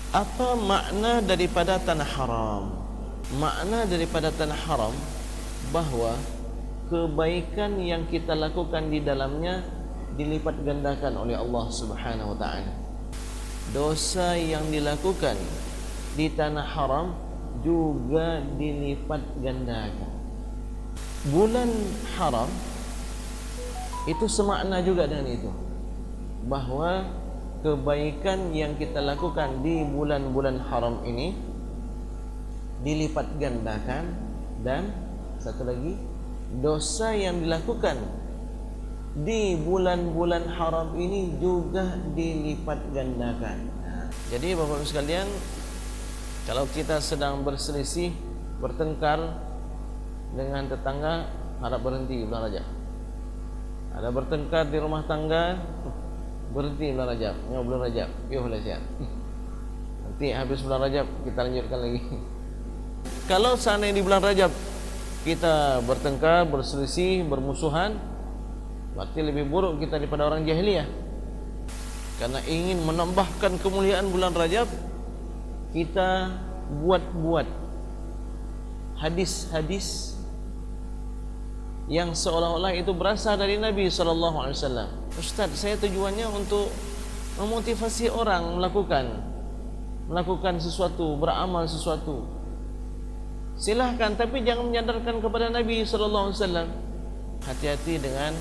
Apa makna daripada tanah haram? Makna daripada tanah haram bahwa kebaikan yang kita lakukan di dalamnya dilipat gandakan oleh Allah Subhanahu wa taala. Dosa yang dilakukan di tanah haram juga dilipat gandakan. Bulan haram itu semakna juga dengan itu, bahwa kebaikan yang kita lakukan di bulan-bulan haram ini dilipat gandakan, dan satu lagi, dosa yang dilakukan di bulan-bulan haram ini juga dilipat gandakan. Jadi Bapak-Ibu sekalian, kalau kita sedang berselisih, bertengkar dengan tetangga, harap berhenti bulan Rajab. Ada bertengkar di rumah tangga, berhenti bulan Rajab. Ya, bulan Rajab, yuk siap. Nanti habis bulan Rajab kita lanjutkan lagi. Kalau seandainya di bulan Rajab kita bertengkar, berselisih, bermusuhan, berarti lebih buruk kita daripada orang jahiliyah. Karena ingin menambahkan kemuliaan bulan Rajab, kita buat-buat hadis-hadis yang seolah-olah itu berasal dari Nabi SAW. Ustaz, saya tujuannya untuk memotivasi orang melakukan sesuatu, beramal sesuatu. Silahkan, tapi jangan menyandarkan kepada Nabi SAW. Hati-hati dengan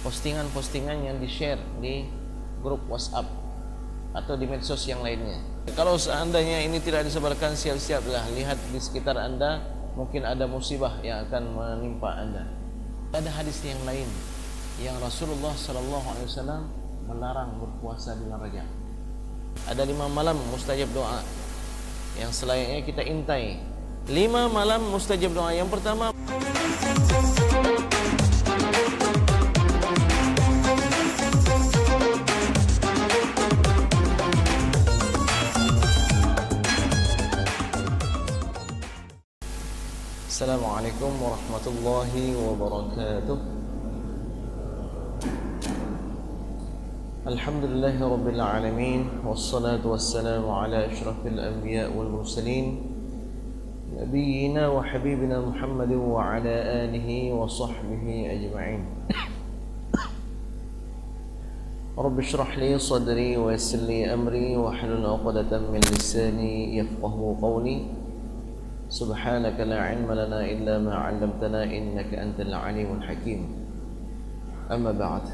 postingan-postingan yang di-share di grup WhatsApp atau di medsos yang lainnya. Kalau seandainya ini tidak disebarkan, siap-siaplah, lihat di sekitar Anda, mungkin ada musibah yang akan menimpa Anda. Ada hadis yang lain yang Rasulullah SAW melarang berpuasa di bulan Rajab. Ada 5 malam mustajab doa yang selayaknya kita intai. 5 malam mustajab doa. Yang pertama, Assalamualaikum warahmatullahi wabarakatuh. Alhamdulillahi rabbil alamin, wassalatu wassalamu ala asyrafil anbiya wal mursalin, nabiyyina wa habibina Muhammadin wa ala alihi wa sahbihi ajma'in. Rabbi shrah li sadri wa yassir li amri wa hlul 'uqdatam min lisani yafqahu qawli. Subhanaka la ilma lana illa ma 'allamtana innaka antal alimul hakim. Amma ba'd.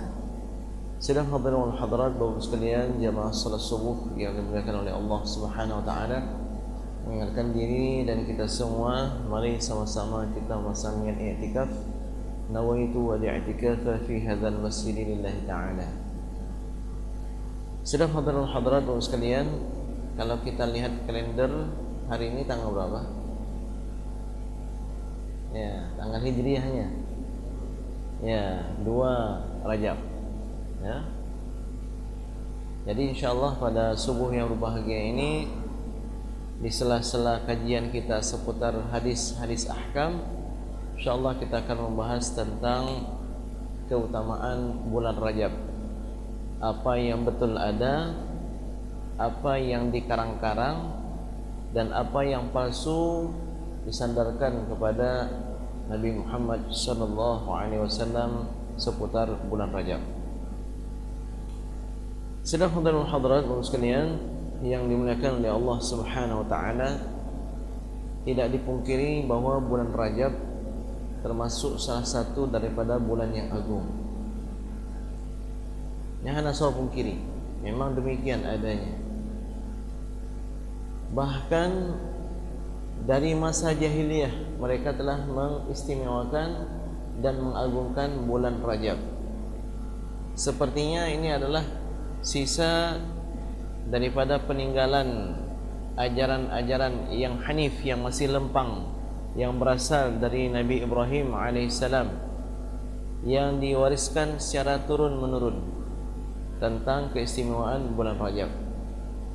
Sidang hadirin wal hadirat, Bapak sekalian, jamaah salat subuh yang dimuliakan oleh Allah Subhanahu wa taala, mengingatkan diri dan kita semua, mari sama-sama kita memasang niat i'tikaf. Nawaitu al-i'tikafa fi hadzal masjid lillahi ta'ala. Sidang hadirin wal hadirat, Bapak sekalian, kalau kita lihat kalender, hari ini tanggal berapa? Ya, tanggal hijriahnya. Ya, 2 Rajab. Ya. Jadi insyaallah pada subuh yang berbahagia ini, di sela-sela kajian kita seputar hadis-hadis ahkam, insyaallah kita akan membahas tentang keutamaan bulan Rajab. Apa yang betul ada, apa yang dikarang-karang, dan apa yang palsu disandarkan kepada Nabi Muhammad SAW seputar bulan Rajab. Sedang hadirin hadirat sekalian yang dimuliakan oleh Allah Subhanahu wa taala, tidak dipungkiri bahwa bulan Rajab termasuk salah satu daripada bulan yang agung. Yang hana saya pungkiri, memang demikian adanya. Bahkan dari masa jahiliyah mereka telah mengistimewakan dan mengagungkan bulan Rajab. Sepertinya ini adalah sisa daripada peninggalan ajaran-ajaran yang hanif, yang masih lempang, yang berasal dari Nabi Ibrahim alaihissalam, yang diwariskan secara turun-menurun tentang keistimewaan bulan Rajab.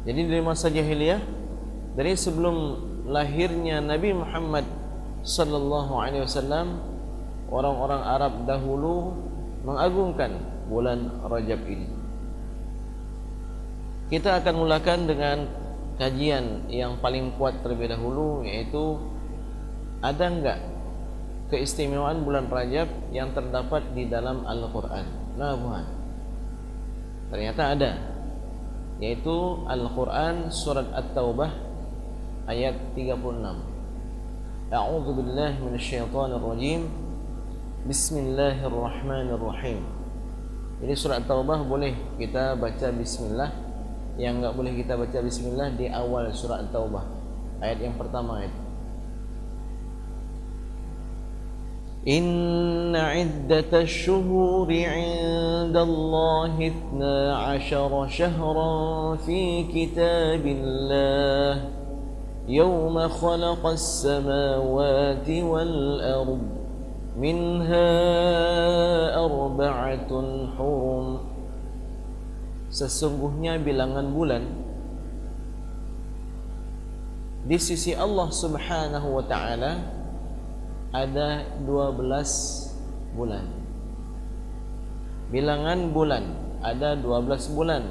Jadi dari masa jahiliyah, dari sebelum lahirnya Nabi Muhammad sallallahu alaihi wasallam, orang-orang Arab dahulu mengagungkan bulan Rajab ini. Kita akan mulakan dengan kajian yang paling kuat terlebih dahulu, yaitu ada enggak keistimewaan bulan Rajab yang terdapat di dalam Al-Quran. Nah, bukan. Ternyata ada, yaitu Al-Quran surat At-Taubah ayat 36. A'udzu billahi minasyaitonir rajim. Bismillahirrahmanirrahim. Jadi surat At-Taubah boleh kita baca bismillah, yang enggak boleh kita baca bismillah di awal surat At-Taubah, ayat yang pertama itu. Inna iddatash syuhuri 'indallahi 12 syahran fi kitabillah yawma khalaqas samawati wal ard minha arba'atun hurum. Sesungguhnya bilangan bulan di sisi Allah Subhanahu wa ta'ala ada 12 bulan. Bilangan bulan ada 12 bulan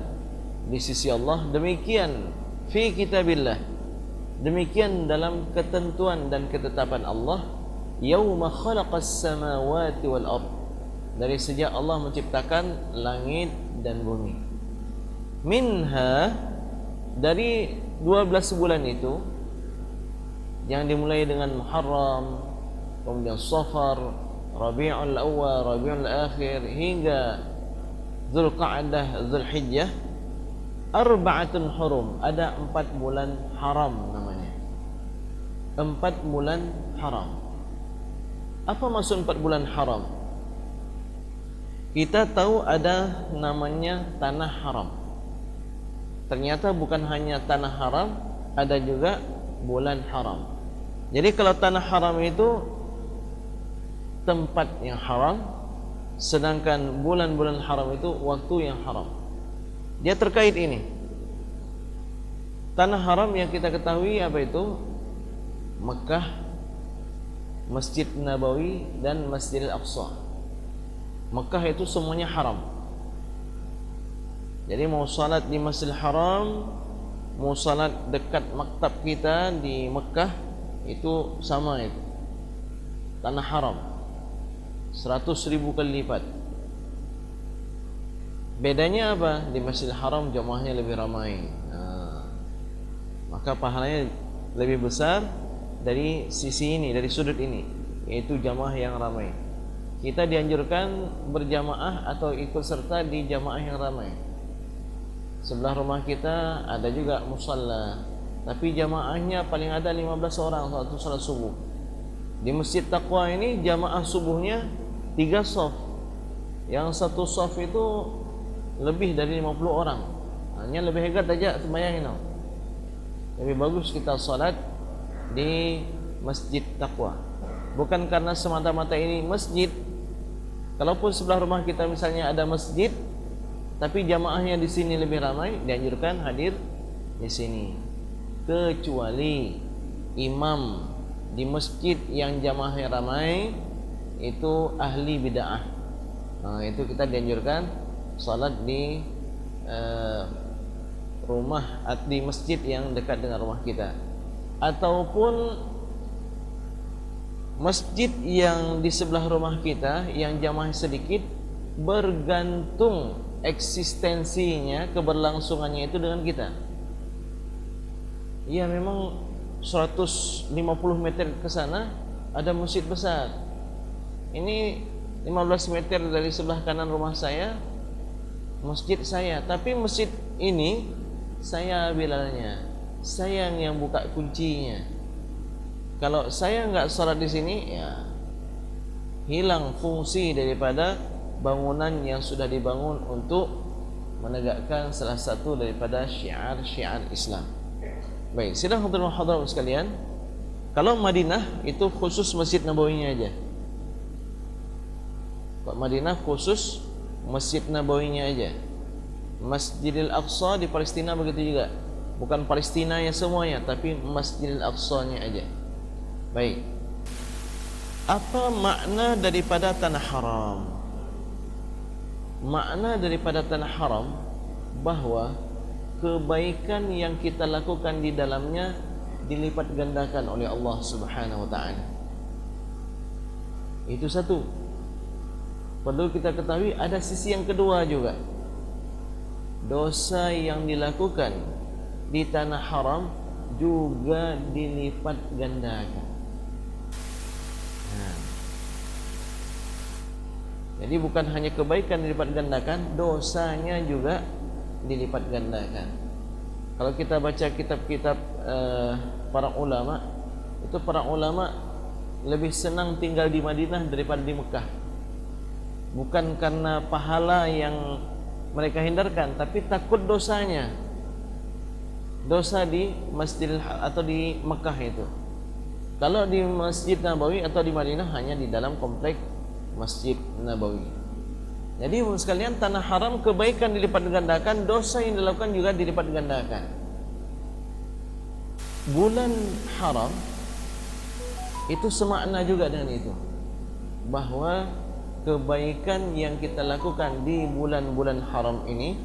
di sisi Allah. Demikian fi kitabillah, demikian dalam ketentuan dan ketetapan Allah. Yauma khalaqas samawati wal ard, dari sejak Allah menciptakan langit dan bumi. Minha, dari 12 bulan itu yang dimulai dengan Muharram, kemudian Safar, Rabiul Awal, Rabiul Akhir hingga Zulqa'dah, Zulhijjah, arba'atun hurum, ada 4 bulan haram namanya. 4 bulan haram. Apa maksud 4 bulan haram? Kita tahu ada namanya tanah haram. Ternyata bukan hanya tanah haram, ada juga bulan haram. Jadi kalau tanah haram itu tempat yang haram, sedangkan bulan-bulan haram itu waktu yang haram. Dia terkait ini. Tanah haram yang kita ketahui apa itu? Mekah, Masjid Nabawi dan Masjidil Aqsa. Mekah itu semuanya haram. Jadi mau salat di Masjidil Haram, mau salat dekat maktab kita di Mekah, itu sama itu. Tanah haram. 100.000 kali lipat. Bedanya apa? Di Masjidil Haram jamaahnya lebih ramai. Maka pahalanya lebih besar dari sisi ini, dari sudut ini, yaitu jamaah yang ramai. Kita dianjurkan berjamaah atau ikut serta di jamaah yang ramai. Sebelah rumah kita ada juga musalla, tapi jamaahnya paling ada 15 orang waktu salat subuh. Di Masjid Taqwa ini jamaah subuhnya 3 shaf. Yang satu shaf itu lebih dari 50 orang. Hanya lebih hebat aja sembahyang ini. Lebih bagus kita salat di Masjid Taqwa. Bukan karena semata-mata ini masjid. Kalaupun sebelah rumah kita misalnya ada masjid, tapi jamaahnya di sini lebih ramai, dianjurkan hadir di sini. Kecuali imam di masjid yang jamaahnya ramai itu ahli bid'ah. Itu kita dianjurkan salat di rumah atau di masjid yang dekat dengan rumah kita, ataupun masjid yang di sebelah rumah kita yang jamaah sedikit, bergantung eksistensinya, keberlangsungannya itu dengan kita. Ya memang 150 meter ke sana ada masjid besar. Ini 15 meter dari sebelah kanan rumah saya masjid saya, tapi masjid ini saya bilalnya, saya yang buka kuncinya. Kalau saya enggak salat di sini, ya hilang fungsi daripada bangunan yang sudah dibangun untuk menegakkan salah satu daripada syiar-syiar Islam. Baik, sidang hadirin hadirat sekalian, kalau Madinah itu khusus Masjid Nabawinya aja. Kalau Madinah khusus Masjid Nabawinya aja. Masjidil Aqsa di Palestina begitu juga. Bukan Palestina ya semuanya, tapi Masjidil Aqsa-nya aja. Baik. Apa makna daripada tanah haram? Makna daripada tanah haram bahwa kebaikan yang kita lakukan di dalamnya dilipat gandakan oleh Allah Subhanahu wa taala. Itu satu. Perlu kita ketahui ada sisi yang kedua juga. Dosa yang dilakukan di tanah haram juga dilipat gandakan. Jadi bukan hanya kebaikan dilipat gandakan, dosanya juga dilipat gandakan. Kalau kita baca kitab-kitab para ulama, itu para ulama lebih senang tinggal di Madinah daripada di Mekah. Bukan karena pahala yang mereka hindarkan, tapi takut dosanya. Dosa di Masjidil atau di Mekah itu. Kalau di Masjid Nabawi atau di Madinah hanya di dalam komplek Masjid Nabawi. Jadi sekalian, tanah haram kebaikan dilipat gandakan, dosa yang dilakukan juga dilipat gandakan. Bulan haram itu semakna juga dengan itu, bahwa kebaikan yang kita lakukan di bulan-bulan haram ini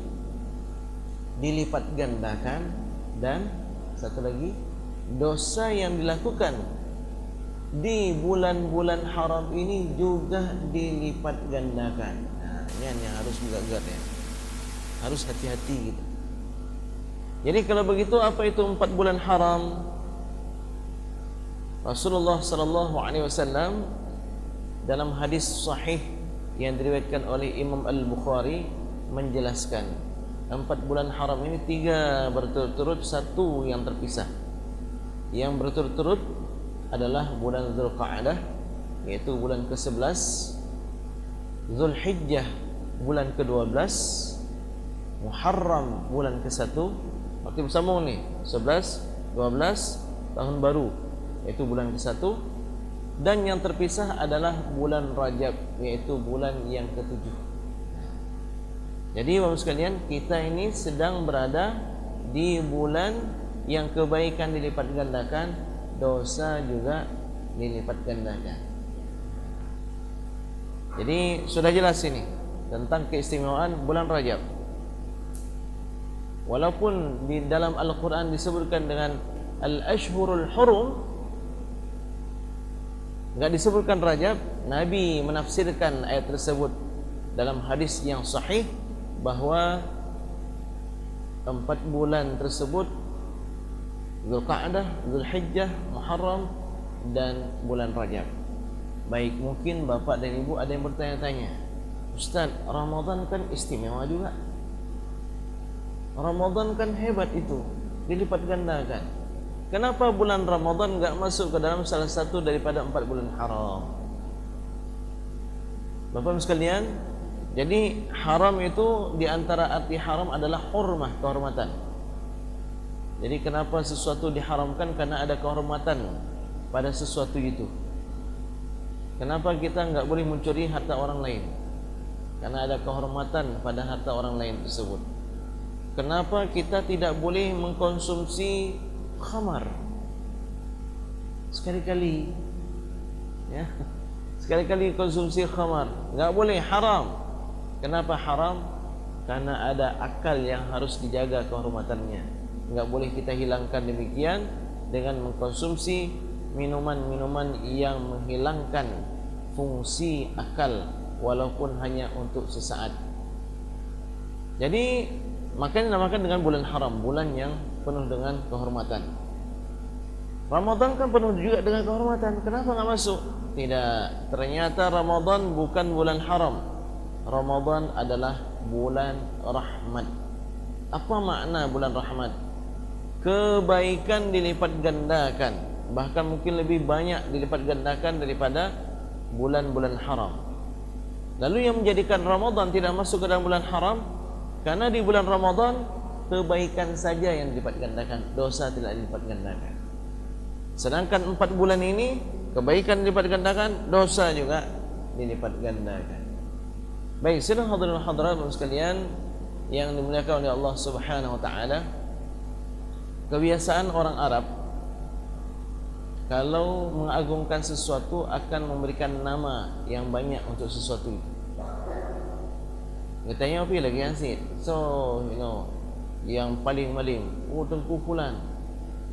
dilipat gandakan, dan satu lagi, dosa yang dilakukan di bulan-bulan haram ini juga dilipat gandakan. Nah, ini yang harus gagap ya. Harus hati-hati gitu. Jadi kalau begitu, apa itu 4 bulan haram? Rasulullah sallallahu alaihi wasallam dalam hadis sahih yang diriwayatkan oleh Imam Al-Bukhari menjelaskan 4 bulan haram ini 3 berturut-turut, 1 yang terpisah. Yang berturut-turut adalah bulan Dzulqa'dah, yaitu bulan ke-11, Dzulhijjah bulan ke-12, Muharram bulan ke-1, berarti bersambung nih 11, 12 tahun baru, yaitu bulan ke-1, dan yang terpisah adalah bulan Rajab, yaitu bulan yang ke-7. Jadi Bapak sekalian, kita ini sedang berada di bulan yang kebaikan dilipat gandakan, dosa juga dilipat gandakan. Jadi sudah jelas ini tentang keistimewaan bulan Rajab. Walaupun di dalam Al-Quran disebutkan dengan Al-Ashhurul Hurum, enggak disebutkan Rajab, Nabi menafsirkan ayat tersebut dalam hadis yang sahih bahwa 4 bulan tersebut, Dzulqa'dah, Dzulhijjah, Muharram, dan bulan Rajab. Baik, mungkin bapak dan ibu ada yang bertanya-tanya, Ustaz, Ramadan kan istimewa juga, Ramadan kan hebat itu, dilipat gandakan. Kenapa bulan Ramadan enggak masuk ke dalam salah satu daripada 4 bulan haram? Bapak sekalian, jadi haram itu, di antara arti haram adalah hurmah, kehormatan. Jadi kenapa sesuatu diharamkan? Karena ada kehormatan pada sesuatu itu. Kenapa kita enggak boleh mencuri harta orang lain? Karena ada kehormatan pada harta orang lain tersebut. Kenapa kita tidak boleh mengkonsumsi khamar? Sekali-kali, ya, sekali-kali konsumsi khamar, enggak boleh, haram. Kenapa haram? Karena ada akal yang harus dijaga kehormatannya. Enggak boleh kita hilangkan demikian dengan mengkonsumsi minuman-minuman yang menghilangkan fungsi akal, walaupun hanya untuk sesaat. Jadi makanya dinamakan dengan bulan haram, bulan yang penuh dengan kehormatan. Ramadan kan penuh juga dengan kehormatan, kenapa enggak masuk? Tidak, ternyata Ramadan bukan bulan haram. Ramadan adalah bulan rahmat. Apa makna bulan rahmat? Kebaikan dilipat gandakan, bahkan mungkin lebih banyak dilipat gandakan daripada bulan-bulan haram. Lalu yang menjadikan Ramadan tidak masuk ke dalam bulan haram, karena di bulan Ramadan kebaikan saja yang dilipat gandakan, dosa tidak dilipat gandakan. Sedangkan 4 bulan ini kebaikan dilipat gandakan, dosa juga dilipat gandakan. Baik, sidang hadirin hadirat sekalian yang dimuliakan oleh Allah Subhanahu wa taala, kebiasaan orang Arab kalau mengagungkan sesuatu akan memberikan nama yang banyak untuk sesuatu itu. Katanya apa lagi sih? So, yang paling maling, oh Tengku Fulan.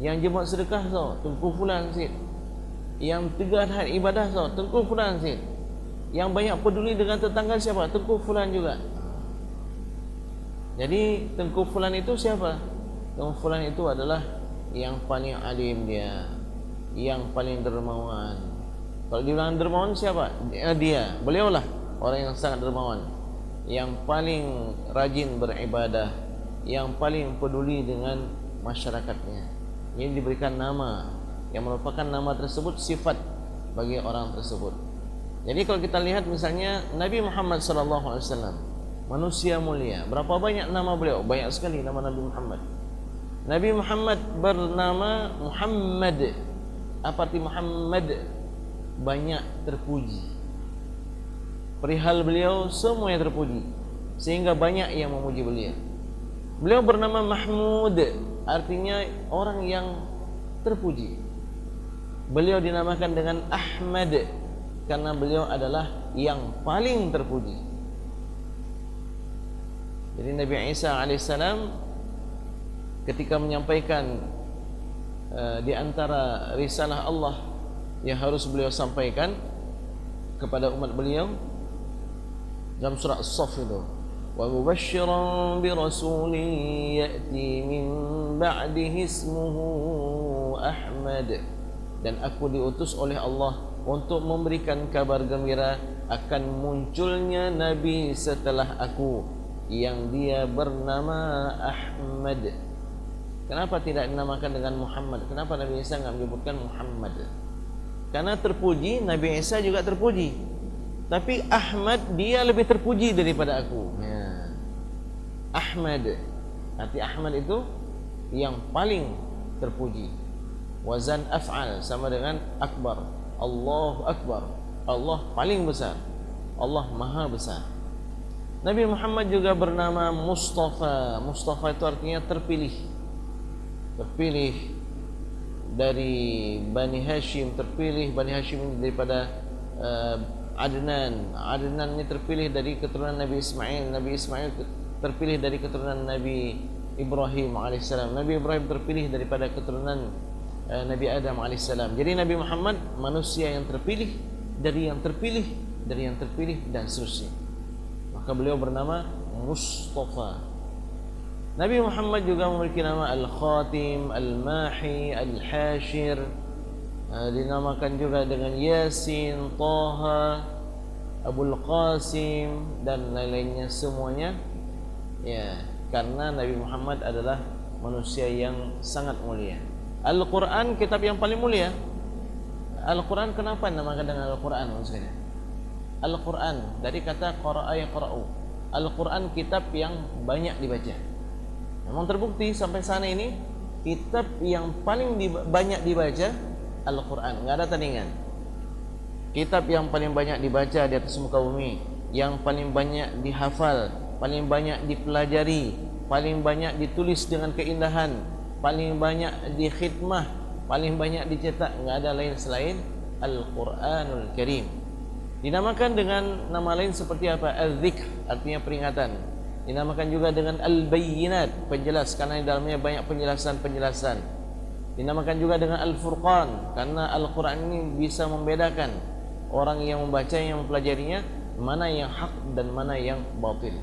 Yang jemaah sedekah tau, Tengku Fulan Sid. Yang tegar had ibadah tau, Tengku Fulan Sid. Yang banyak peduli dengan tetangga siapa? Tengku Fulan juga. Jadi Tengku Fulan itu siapa? Tengku Fulan itu adalah yang paling alim dia, yang paling dermawan. Kalau dibilang dermawan siapa? Dia, beliaulah orang yang sangat dermawan, yang paling rajin beribadah, yang paling peduli dengan masyarakatnya. Ini diberikan nama yang merupakan nama tersebut sifat bagi orang tersebut. Jadi kalau kita lihat misalnya Nabi Muhammad SAW, manusia mulia, berapa banyak nama beliau? Banyak sekali nama Nabi Muhammad. Nabi Muhammad bernama Muhammad. Apa arti Muhammad? Banyak terpuji. Perihal beliau semuanya terpuji, sehingga banyak yang memuji beliau. Beliau bernama Mahmud, artinya orang yang terpuji. Beliau dinamakan dengan Ahmad karena beliau adalah yang paling terpuji. Jadi Nabi Isa alaihissalam ketika menyampaikan di antara risalah Allah yang harus beliau sampaikan kepada umat beliau dalam surah As-Saff itu, wa mubasysyiran bi rasulin ya'ti min ba'dihi ismuhu Ahmad, dan aku diutus oleh Allah untuk memberikan kabar gembira akan munculnya nabi setelah aku yang dia bernama Ahmad. Kenapa tidak dinamakan dengan Muhammad? Kenapa Nabi Isa enggak menyebutkan Muhammad? Karena terpuji, Nabi Isa juga terpuji. Tapi Ahmad dia lebih terpuji daripada aku. Ya. Ahmad. Arti Ahmad itu yang paling terpuji. Wazan af'al sama dengan akbar. Allahu akbar. Allah paling besar. Allah maha besar. Nabi Muhammad juga bernama Mustafa. Mustafa itu artinya terpilih. Terpilih dari Bani Hashim, terpilih Bani Hashim daripada Adnan. Adnan ini terpilih dari keturunan Nabi Ismail. Nabi Ismail terpilih dari keturunan Nabi Ibrahim alaihissalam. Nabi Ibrahim terpilih daripada keturunan Nabi Adam alaihissalam. Jadi Nabi Muhammad manusia yang terpilih dari yang terpilih, dari yang terpilih dan seterusnya. Maka beliau bernama Mustafa. Nabi Muhammad juga memiliki nama Al-Khatim, Al-Mahi, Al-Hashir. Dinamakan juga dengan Yasin, Taha, Abul Qasim dan lain-lainnya semuanya. Ya, karena Nabi Muhammad adalah manusia yang sangat mulia. Al-Quran kitab yang paling mulia. Al-Quran kenapa dinamakan dengan Al-Quran maksudnya? Al-Quran dari kata qara'a yaqra'u. Al-Quran kitab yang banyak dibaca. Memang terbukti sampai sana ini kitab yang paling banyak dibaca Al-Quran, enggak ada tandingan. Kitab yang paling banyak dibaca di atas muka bumi, yang paling banyak dihafal, paling banyak dipelajari, paling banyak ditulis dengan keindahan, paling banyak dikhidmah, paling banyak dicetak, enggak ada lain selain Al-Quranul Karim. Dinamakan dengan nama lain seperti apa? Al-Dzikr, artinya peringatan. Dinamakan juga dengan Al-Bayyinat, penjelas, karena di dalamnya banyak penjelasan-penjelasan. Dinamakan juga dengan Al-Furqan, karena Al-Quran ini bisa membedakan orang yang membacanya, yang mempelajarinya, mana yang hak dan mana yang batil.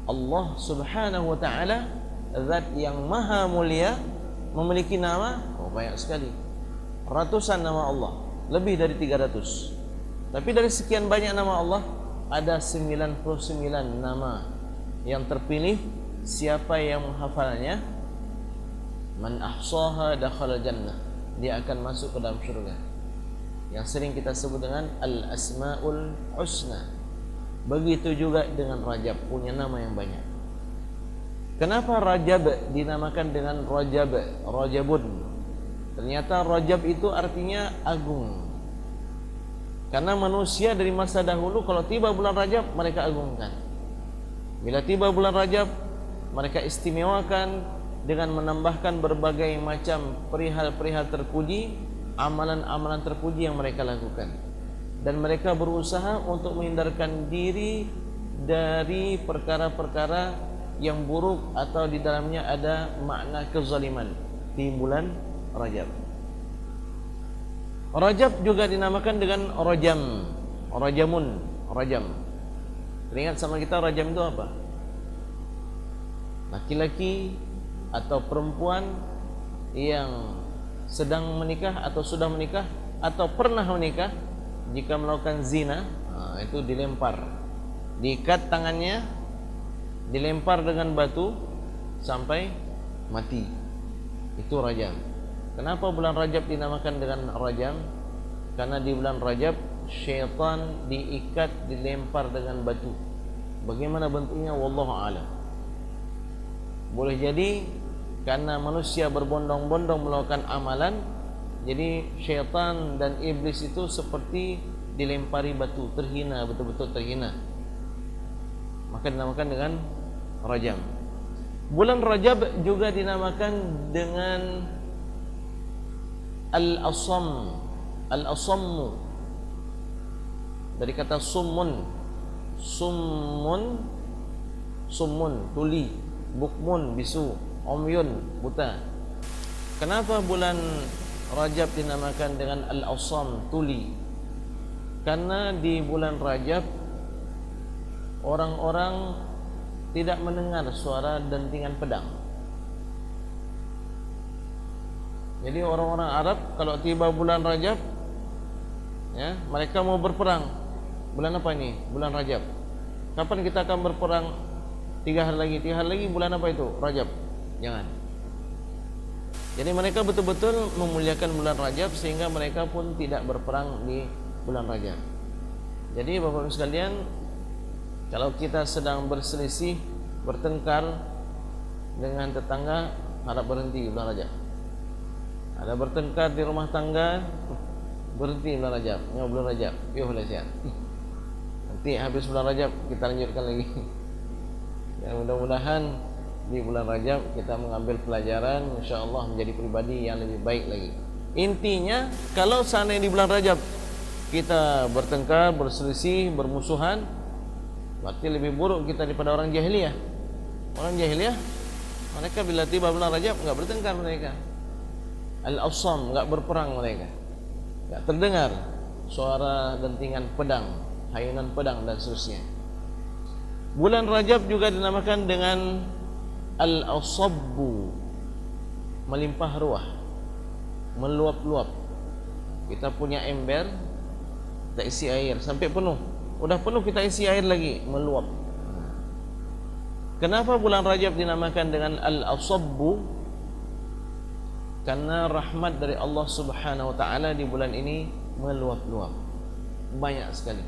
Allah subhanahu wa ta'ala, zat yang maha mulia, memiliki nama banyak sekali, ratusan nama Allah, lebih dari 300. Tapi dari sekian banyak nama Allah, ada 99 nama yang terpilih. Siapa yang menghafalnya, man ahsaha dakhala jannah, dia akan masuk ke dalam syurga, yang sering kita sebut dengan al-asmaul husna. Begitu juga dengan Rajab, punya nama yang banyak. Kenapa Rajab dinamakan dengan Rajab, Rajabun? Ternyata Rajab itu artinya agung. Karena manusia dari masa dahulu kalau tiba bulan Rajab mereka agungkan. Bila tiba bulan Rajab, mereka istimewakan dengan menambahkan berbagai macam perihal-perihal terpuji, amalan-amalan terpuji yang mereka lakukan. Dan mereka berusaha untuk menghindarkan diri dari perkara-perkara yang buruk atau di dalamnya ada makna kezaliman di bulan Rajab. Rajab juga dinamakan dengan Rajam, Rajamun, Rajam. Teringat sama kita Rajam itu apa? Laki-laki atau perempuan yang sedang menikah atau sudah menikah atau pernah menikah, jika melakukan zina, itu dilempar, diikat tangannya, dilempar dengan batu sampai mati. Itu Rajam. Kenapa bulan Rajab dinamakan dengan Rajam? Karena di bulan Rajab syaitan diikat, dilempar dengan batu. Bagaimana bentuknya? Wallahu a'lam. Boleh jadi karena manusia berbondong-bondong melakukan amalan, jadi syaitan dan iblis itu seperti dilempari batu, terhina, betul-betul terhina. Maka dinamakan dengan Rajam. Bulan Rajab juga dinamakan dengan Al-Asam, Al-Asammu, dari kata summun, summun, summun, tuli, bukmun, bisu, umyun, buta. Kenapa bulan Rajab dinamakan dengan Al-Asam, tuli? Karena di bulan Rajab orang-orang tidak mendengar suara dentingan pedang. Jadi orang-orang Arab kalau tiba bulan Rajab, ya, mereka mau berperang. Bulan apa ini? Bulan Rajab. Kapan kita akan berperang? 3 hari lagi. 3 hari lagi bulan apa itu? Rajab. Jangan. Jadi mereka betul-betul memuliakan bulan Rajab sehingga mereka pun tidak berperang di bulan Rajab. Jadi Bapak-Ibu sekalian, kalau kita sedang berselisih, bertengkar dengan tetangga, harap berhenti bulan Rajab. Ada bertengkar di rumah tangga, berhenti bulan Rajab. Ya, bulan Rajab, yuk siap. Nanti habis bulan Rajab kita lanjutkan lagi. Ya, mudah-mudahan di bulan Rajab kita mengambil pelajaran, insya-Allah menjadi pribadi yang lebih baik lagi. Intinya, kalau seandainya di bulan Rajab kita bertengkar, berselisih, bermusuhan, berarti lebih buruk kita daripada orang jahiliyah. Orang jahiliyah, mereka bila tiba bulan Rajab enggak bertengkar mereka. Al-Asam, enggak berperang mereka. Enggak terdengar suara dentingan pedang, hayunan pedang dan seterusnya. Bulan Rajab juga dinamakan dengan Al-Asabbu, melimpah ruah, meluap-luap. Kita punya ember, kita isi air sampai penuh. Udah penuh kita isi air lagi, meluap. Kenapa bulan Rajab dinamakan dengan Al-Asabbu? Karena rahmat dari Allah Subhanahu wa taala di bulan ini meluap-luap. Banyak sekali.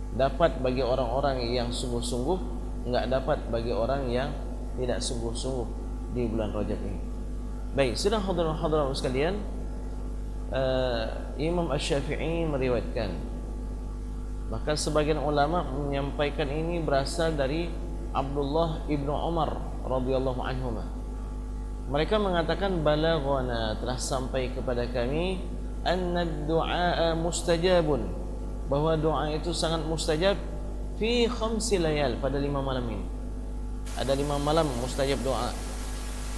Dapat bagi orang-orang yang sungguh-sungguh, enggak dapat bagi orang yang tidak sungguh-sungguh di bulan Rajab ini. Baik, sedang hadirin sekalian, Imam Asy-Syafi'i meriwayatkan, maka sebagian ulama menyampaikan ini berasal dari Abdullah ibnu Umar radhiyallahu anhuma. Mereka mengatakan balaghana, telah sampai kepada kami, anna ad-du'a mustajabun, bahwa doa itu sangat mustajab fi 5 layal, pada 5 malam ini. Ada 5 malam mustajab doa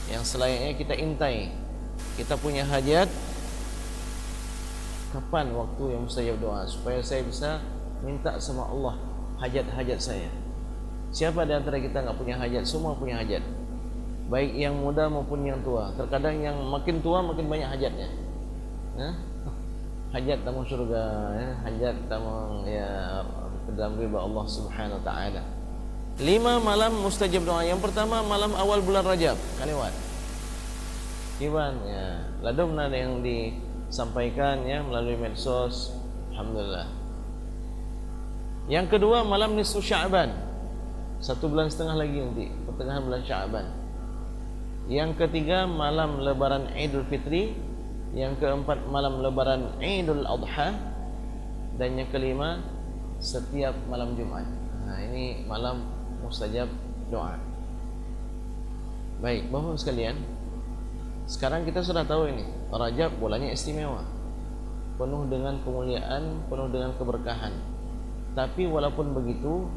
yang selayaknya kita intai. Kita punya hajat, kapan waktu yang mustajab doa supaya saya bisa minta sama Allah hajat-hajat saya. Siapa di antara kita enggak punya hajat? Semua punya hajat, baik yang muda maupun yang tua. Terkadang yang makin tua makin banyak hajatnya. Hajat tamu surga, hajat tamu ya dalam ridha Allah Subhanahu wa taala. 5 malam mustajab doa. Yang pertama malam awal bulan Rajab, kan lewat. Iwan ya, ladumna yang disampaikan ya melalui medsos, alhamdulillah. Yang kedua malam nisfu Sya'ban, 1,5 bulan lagi nanti, pertengahan bulan Sya'ban. Yang ketiga malam lebaran Idul Fitri. Yang keempat malam lebaran Idul Adha. Dan yang kelima setiap malam Jumat. Nah, ini malam mustajab doa. Baik, Bapak sekalian, sekarang kita sudah tahu ini Rajab bulannya istimewa, penuh dengan kemuliaan, penuh dengan keberkahan. Tapi walaupun begitu,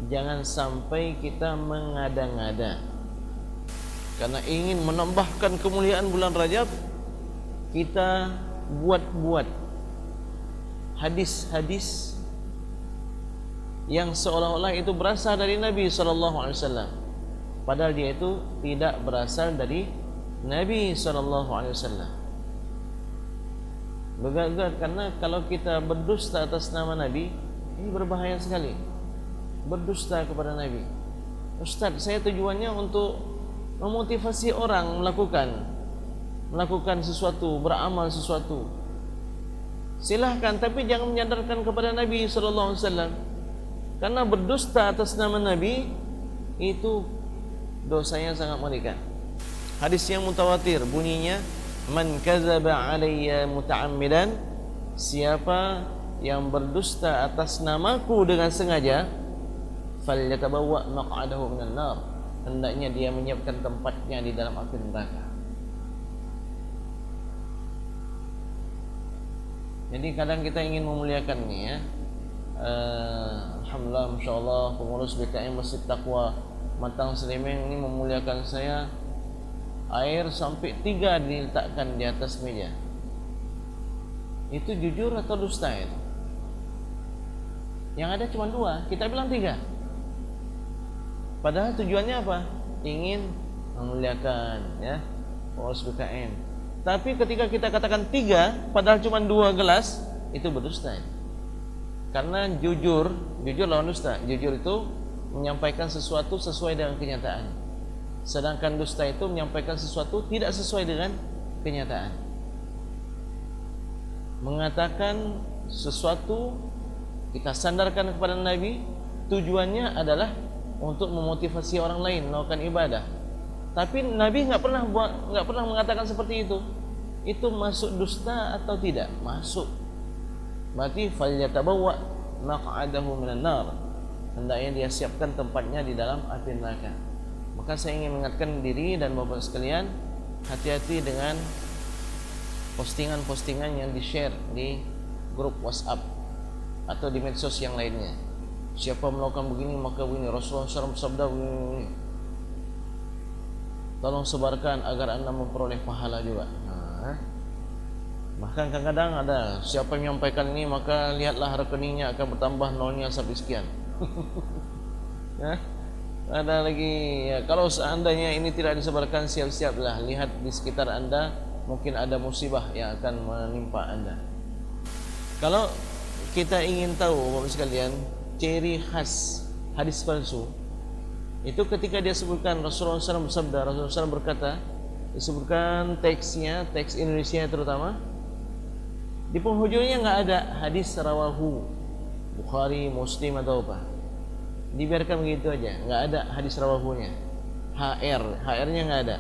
jangan sampai kita mengada-ngada. Karena ingin menambahkan kemuliaan bulan Rajab, kita buat-buat hadis-hadis yang seolah-olah itu berasal dari Nabi SAW, padahal dia itu tidak berasal dari Nabi SAW. Begagal, karena kalau kita berdusta atas nama Nabi, ini berbahaya sekali. Berdusta kepada Nabi. Ustaz, saya tujuannya untuk memotivasi orang melakukan sesuatu, beramal sesuatu. Silahkan, tapi jangan menyandarkan kepada Nabi SAW. Karena berdusta atas nama Nabi itu dosanya sangat mengerikan. Hadis yang mutawatir bunyinya, man kadzaba alayya muta'ammidan, siapa yang berdusta atas namaku dengan sengaja, falyatabawwa maq'adahu minan nar, hendaknya dia menyiapkan tempatnya di dalam api neraka. Jadi kadang kita ingin memuliakan ini ya. Alhamdulillah, masyaAllah, pengurus BKM Masjid Taqwa Matang Selimeng ini memuliakan saya. Air sampai 3 diletakkan di atas meja. Itu jujur atau dusta itu? Yang ada cuma 2, kita bilang 3. Padahal tujuannya apa? Ingin memuliakan ya pengurus BKM. Tapi ketika kita katakan 3, padahal cuma 2 gelas, itu berdusta ya? Karena jujur lawan dusta. Jujur itu menyampaikan sesuatu sesuai dengan kenyataan. Sedangkan dusta itu menyampaikan sesuatu tidak sesuai dengan kenyataan. Mengatakan sesuatu kita sandarkan kepada Nabi, tujuannya adalah untuk memotivasi orang lain melakukan ibadah. Tapi Nabi nggak pernah mengatakan seperti itu. Itu masuk dusta atau tidak? Masuk. Berarti falyatabawwa maq'adahu minan nar, hendaknya dia siapkan tempatnya di dalam api neraka. Maka saya ingin mengingatkan diri dan Bapak sekalian, hati-hati dengan postingan-postingan yang di-share di grup WhatsApp atau di medsos yang lainnya. Siapa melakukan begini maka begini, Rasulullah SAW bersabda begini. Tolong sebarkan agar Anda memperoleh pahala juga. Bahkan kadang-kadang ada siapa yang menyampaikan ini maka lihatlah rekeningnya akan bertambah nolnya sampai sekian. Ya, ada lagi ya, kalau seandainya ini tidak disebarkan, siap-siaplah, lihat di sekitar Anda mungkin ada musibah yang akan menimpa Anda. Kalau kita ingin tahu Bapak sekalian ciri khas hadis palsu, itu ketika dia sebutkan Rasulullah SAW bersabda, Rasulullah SAW berkata, disebutkan teksnya, teks Indonesia terutama, di penghujungnya nggak ada hadis rawahu Bukhari, Muslim atau apa, dibiarkan begitu aja, nggak ada hadis rawahunya, HR-nya nggak ada.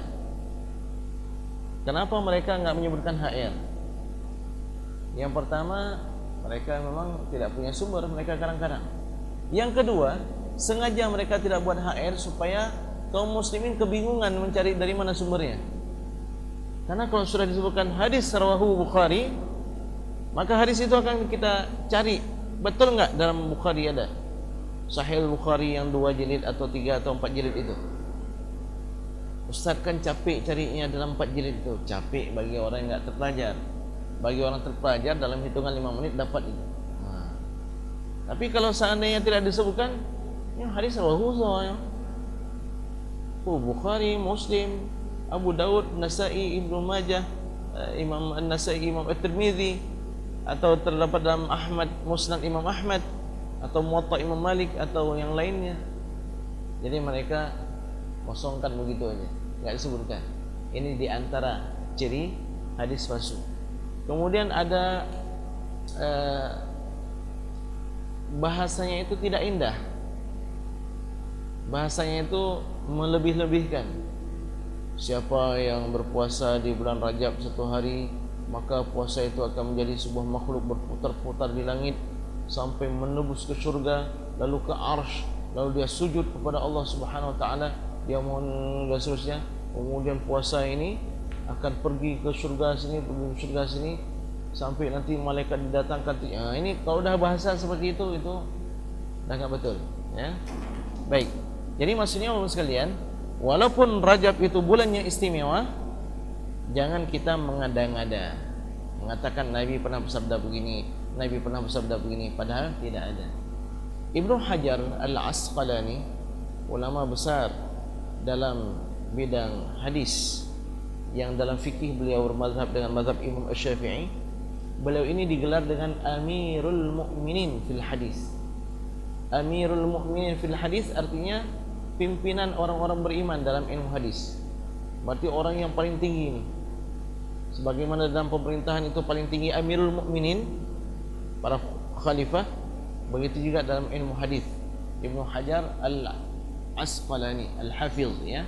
Kenapa mereka nggak menyebutkan HR? Yang pertama, mereka memang tidak punya sumber, mereka kadang-kadang. Yang kedua, sengaja mereka tidak buat HR supaya kaum muslimin kebingungan mencari dari mana sumbernya. Karena kalau sudah disebutkan hadis rawahu Bukhari, maka hadis itu akan kita cari, betul enggak dalam Bukhari ada Sahih Bukhari yang 2 jilid atau 3 atau 4 jilid itu. Ustaz kan capek carinya dalam 4 jilid itu. Capek bagi orang yang enggak terpelajar. Bagi orang terpelajar dalam hitungan 5 menit dapat itu. Tapi kalau seandainya tidak disebutkan, yang hadis rawahu Bukhari, Muslim, Abu Daud, Nasai, Ibnu Majah, Imam An-Nasai, Imam At-Tirmidzi, atau terdapat dalam Ahmad, Musnad Imam Ahmad, atau Muwatta Imam Malik, atau yang lainnya. Jadi mereka kosongkan begitu aja, nggak disebutkan. Ini diantara ciri hadis palsu. Kemudian ada bahasanya itu tidak indah, bahasanya itu melebih-lebihkan. Siapa yang berpuasa di bulan Rajab 1 hari, maka puasa itu akan menjadi sebuah makhluk berputar-putar di langit sampai menembus ke surga, lalu ke arsy, lalu dia sujud kepada Allah Subhanahu wa taala, dia mohon dan seterusnya. Kemudian puasa ini akan pergi ke surga sini, pergi ke surga sini, sampai nanti malaikat didatangkan. Ini kalau dah bahasa seperti itu dah enggak betul. Ya. Baik. Jadi maksudnya Bapak sekalian, walaupun Rajab itu bulannya istimewa, jangan kita mengada-ngada mengatakan Nabi pernah bersabda begini, Nabi pernah bersabda begini, padahal tidak ada. Ibnu Hajar Al-Asqalani, ulama besar dalam bidang hadis, yang dalam fikih beliau bermazhab dengan mazhab Imam Asy-Syafi'i. Beliau ini digelar dengan Amirul Mukminin fil Hadis. Amirul Mukminin fil Hadis artinya pimpinan orang-orang beriman dalam ilmu hadis. Berarti orang yang paling tinggi ini. Sebagaimana dalam pemerintahan itu paling tinggi Amirul Mukminin, para khalifah, begitu juga dalam ilmu hadis. Ibnu Hajar Al-Asqalani Al-Hafiz, ya.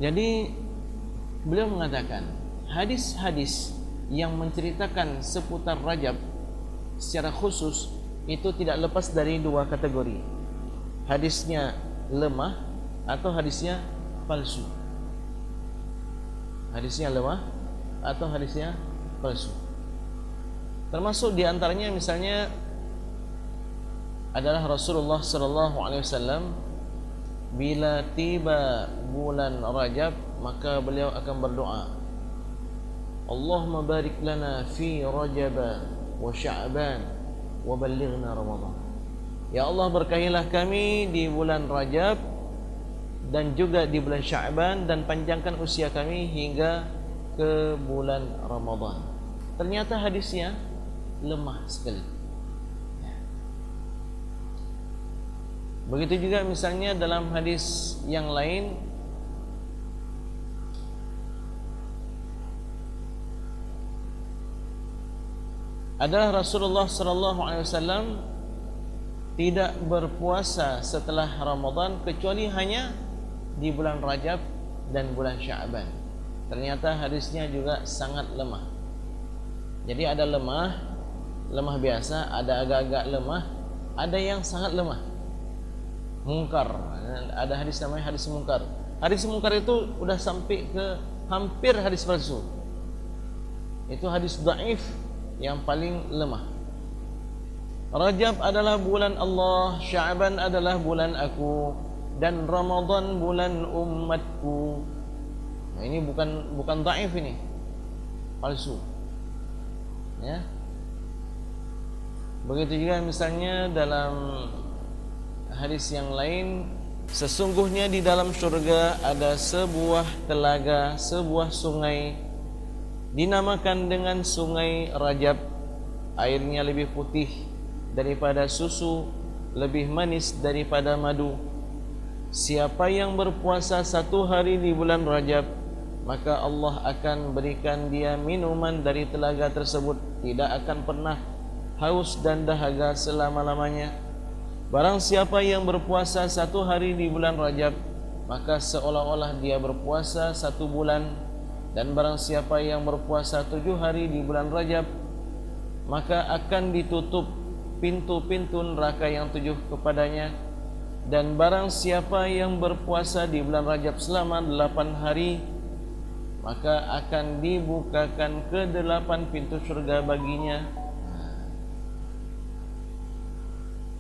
Jadi beliau mengatakan hadis-hadis yang menceritakan seputar Rajab secara khusus itu tidak lepas dari dua kategori. Hadisnya lemah atau hadisnya palsu. Hadisnya lemah atau hadisnya palsu. Termasuk diantaranya misalnya adalah Rasulullah sallallahu alaihi wasallam bila tiba bulan Rajab maka beliau akan berdoa, Allahumma barik lana fi Rajab wa Sya'ban wa ballighna Ramadan. Ya Allah, berkahilah kami di bulan Rajab dan juga di bulan Sya'ban, dan panjangkan usia kami hingga ke bulan Ramadan. Ternyata hadisnya lemah sekali. Begitu juga misalnya dalam hadis yang lain adalah Rasulullah sallallahu alaihi wasallam tidak berpuasa setelah Ramadan kecuali hanya di bulan Rajab dan bulan Sya'ban. Ternyata hadisnya juga sangat lemah. Jadi ada lemah biasa, ada agak-agak lemah, ada yang sangat lemah. Mungkar, ada hadis namanya hadis mungkar. Hadis mungkar itu udah sampai ke hampir hadis palsu. Itu hadis dhaif yang paling lemah. Rajab adalah bulan Allah, Sya'ban adalah bulan aku, dan Ramadan bulan umatku. Nah, ini bukan dhaif, ini palsu. Ya. Begitu juga misalnya dalam hadis yang lain, sesungguhnya di dalam surga ada sebuah telaga, sebuah sungai dinamakan dengan sungai Rajab. Airnya lebih putih daripada susu, lebih manis daripada madu. Siapa yang berpuasa satu hari di bulan Rajab, maka Allah akan berikan dia minuman dari telaga tersebut, tidak akan pernah haus dan dahaga selama-lamanya. Barang siapa yang berpuasa satu hari di bulan Rajab, maka seolah-olah dia berpuasa satu bulan. Dan barang siapa yang berpuasa 7 hari di bulan Rajab, maka akan ditutup pintu-pintu neraka yang 7 kepadanya. Dan barang siapa yang berpuasa di bulan Rajab selama 8 hari, maka akan dibukakan ke-8 pintu surga baginya.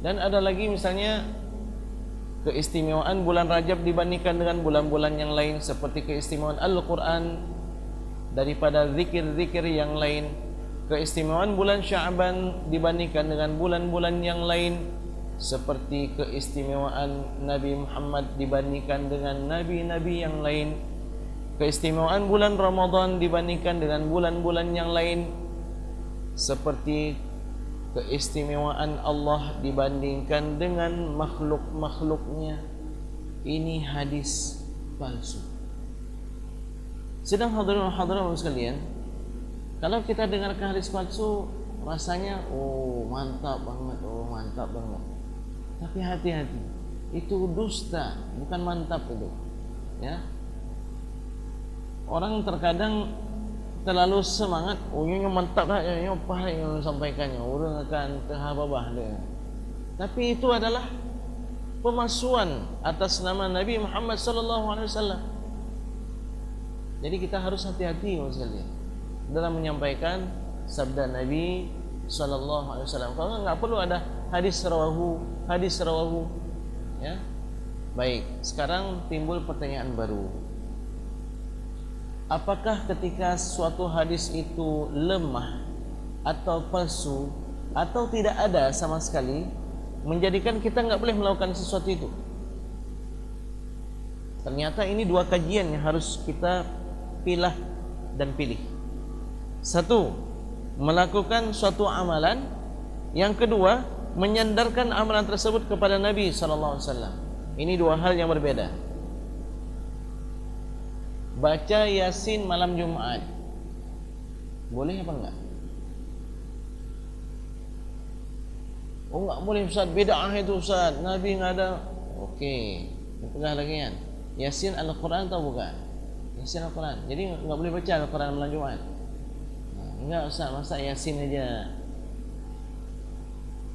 Dan ada lagi misalnya keistimewaan bulan Rajab dibandingkan dengan bulan-bulan yang lain, seperti keistimewaan Al-Quran daripada zikir-zikir yang lain. Keistimewaan bulan Sya'ban dibandingkan dengan bulan-bulan yang lain, seperti keistimewaan Nabi Muhammad dibandingkan dengan nabi-nabi yang lain. Keistimewaan bulan Ramadan dibandingkan dengan bulan-bulan yang lain, seperti keistimewaan Allah dibandingkan dengan makhluk-makhluknya. Ini hadis palsu. Sedang hadirin hadirat sekalian, kalau kita dengarkan hadis palsu, rasanya mantap banget. Tapi hati-hati, itu dusta, bukan mantap itu. Ya. Orang terkadang terlalu semangat, yang mantap lah, yang apa yang sampaikannya, orang akan terhababah dia. Tapi itu adalah pemalsuan atas nama Nabi Muhammad sallallahu alaihi wasallam. Jadi kita harus hati-hati sekalian dalam menyampaikan sabda Nabi sallallahu alaihi wasallam. Kalau enggak perlu ada hadis rawahu. Ya. Baik, sekarang timbul pertanyaan baru. Apakah ketika suatu hadis itu lemah atau palsu atau tidak ada sama sekali menjadikan kita nggak boleh melakukan sesuatu itu? Ternyata ini dua kajian yang harus kita pilih dan pilih. Satu, melakukan suatu amalan. Yang kedua, menyandarkan amalan tersebut kepada Nabi SAW. Ini dua hal yang berbeda. Baca Yasin malam Jumat, boleh apa enggak? Oh enggak boleh Ustaz, bid'ah itu Ustaz, Nabi enggak ada. Okey, pegang lagi kan. Yasin Al-Quran atau bukan? Yasin Al-Quran. Jadi enggak boleh baca Al-Quran malam Jumat. Enggak Ustaz, masa Yasin aja.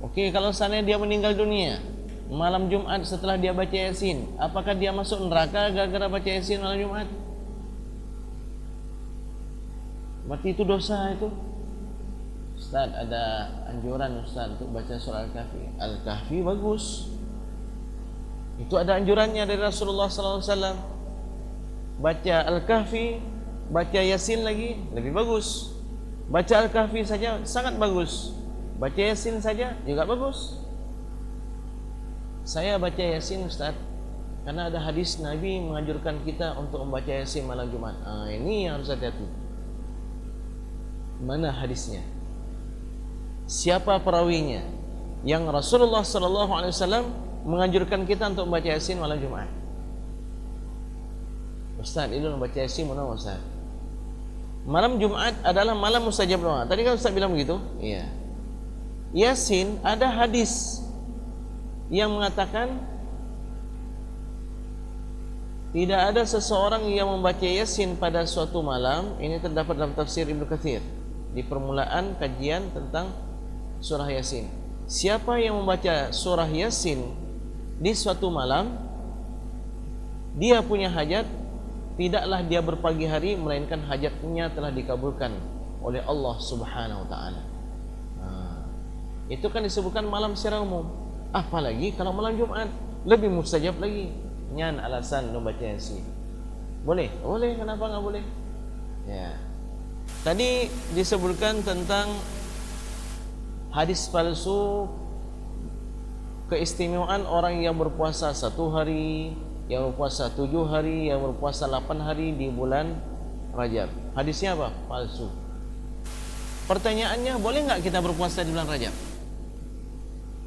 Okey, kalau seandainya dia meninggal dunia malam Jumat setelah dia baca Yasin, apakah dia masuk neraka gara-gara baca Yasin malam Jumat? Berarti itu dosa itu. Ustaz, ada anjuran Ustaz untuk baca surah Al-Kahfi. Al-Kahfi bagus. Itu ada anjurannya dari Rasulullah SAW. Baca Al-Kahfi, baca Yasin lagi lebih bagus. Baca Al-Kahfi saja sangat bagus. Baca Yasin saja juga bagus. Saya baca Yasin Ustaz karena ada hadis Nabi menganjurkan kita untuk membaca Yasin malam Jumat. Ini yang harus hati-hati. Mana hadisnya? Siapa perawinya? Yang Rasulullah SAW menganjurkan kita untuk membaca Yasin malam Jumat. Ustaz, itu membaca Yasin mana Ustaz? Malam Jumat adalah malam mustajab doa. Tadi kan Ustaz bilang begitu? Iya. Yasin ada hadis yang mengatakan tidak ada seseorang yang membaca Yasin pada suatu malam. Ini terdapat dalam tafsir Ibnu Katsir di permulaan kajian tentang surah Yasin. Siapa yang membaca surah Yasin di suatu malam, dia punya hajat, tidaklah dia berpagi hari melainkan hajatnya telah dikabulkan oleh Allah Subhanahu wa taala. Itu kan disebutkan malam secara umum. Apalagi kalau malam Jumat lebih mustajab lagi. Nyan alasan membaca Yasin. Boleh? Boleh, kenapa enggak boleh? Ya. Tadi disebutkan tentang hadis palsu, keistimewaan orang yang berpuasa 1 hari, yang berpuasa 7 hari, yang berpuasa 8 hari di bulan Rajab. Hadisnya apa? Palsu. Pertanyaannya, boleh enggak kita berpuasa di bulan Rajab?